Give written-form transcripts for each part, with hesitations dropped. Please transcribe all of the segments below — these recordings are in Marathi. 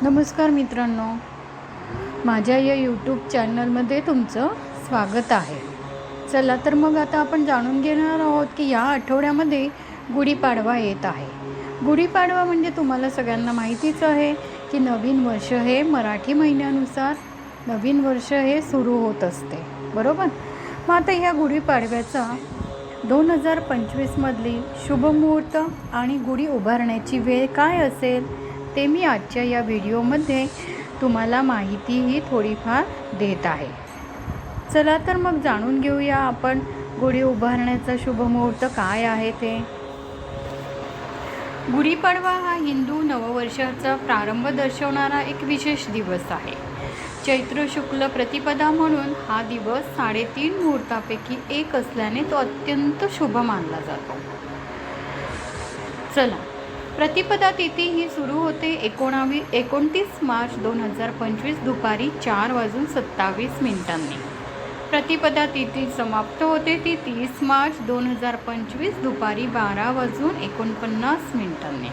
नमस्कार मित्रांनो, माझ्या या यूट्यूब चॅनलमध्ये तुमचं स्वागत आहे. चला तर मग आता आपण जाणून घेणार आहोत की या आठवड्यामध्ये गुढीपाडवा येत आहे. गुढीपाडवा म्हणजे तुम्हाला सगळ्यांना माहितीच आहे की नवीन वर्ष हे मराठी महिन्यानुसार नवीन वर्ष हे सुरू होत असते, बरोबर. मग आता ह्या गुढीपाडव्याचा 2025मधली शुभमुहूर्त आणि गुढी उभारण्याची वेळ काय असेल ते मी आजच्या या व्हिडिओमध्ये तुम्हाला माहितीही थोडीफार देत आहे. चला तर मग जाणून घेऊया आपण गुढी उभारण्याचा शुभमुहूर्त काय आहे ते. गुढीपाडवा हा हिंदू नववर्षाचा प्रारंभ दर्शवणारा एक विशेष दिवस आहे. चैत्र शुक्ल प्रतिपदा म्हणून हा दिवस 3.5 मुहूर्तापैकी एक असल्याने तो अत्यंत शुभ मानला जातो. चला, प्रतिपदा तिथी ही सुरू होते 29 मार्च 2025 दुपारी 4:27 प्रतिपदा तिथी समाप्त होते ती 30 मार्च 2025 दुपारी 12:49.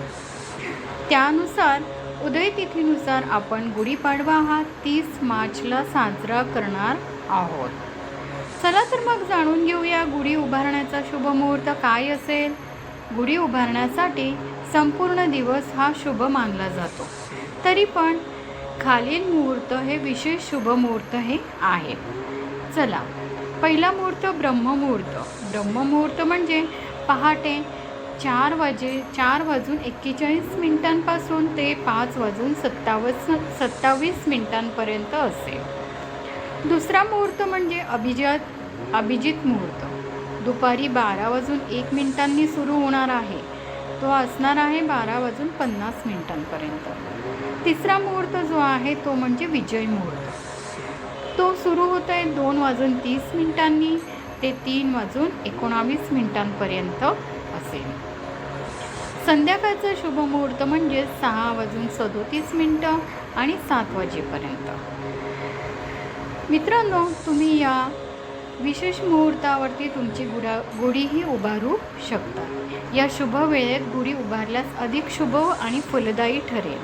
त्यानुसार उदय तिथीनुसार आपण गुढीपाडवा हा 30 मार्चला साजरा करणार आहोत. चला तर मग जाणून घेऊया गुढी उभारण्याचा शुभमुहूर्त काय असेल. गुढी उभारण्यासाठी संपूर्ण दिवस हा शुभ मानला जातो. तरी पण खालील मुहूर्त हे विशेष शुभ मुहूर्त हे आहेत. चला, पहिला मुहूर्त ब्रह्ममुहूर्त. ब्रह्ममुहूर्त म्हणजे पहाटे 4:41 पासून ते 5:27 असेल. दुसरा मुहूर्त म्हणजे अभिजित मुहूर्त. दुपारी 12:01 सुरू होणार आहे. तो असणार आहे 12:50 तिसरा मुहूर्त जो आहे तो म्हणजे विजय मुहूर्त. तो सुरू होत आहे 2:30 ते 3:19 असेल. संध्याकाळचा शुभ मुहूर्त म्हणजे 6:37 आणि 7 वाजेपर्यंत. मित्रांनो, तुम्ही या विशेष मुहूर्तावरती तुमची गुढीही उभारू शकता. या शुभ वेळेत गुढी उभारल्यास अधिक शुभ आणि फलदायी ठरेल.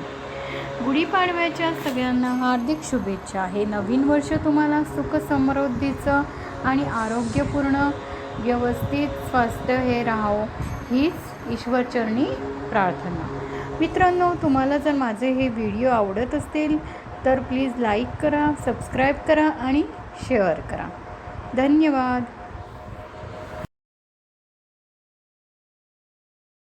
गुढीपाडव्याच्या सगळ्यांना हार्दिक शुभेच्छा. हे नवीन वर्ष तुम्हाला सुख समृद्धीचं आणि आरोग्यपूर्ण व्यवस्थित स्वास्थ्य हे राहावं हीच ईश्वरचरणी प्रार्थना. मित्रांनो, तुम्हाला जर माझे हे व्हिडिओ आवडत असतील तर प्लीज लाईक करा, सबस्क्राईब करा आणि शेअर करा. धन्यवाद.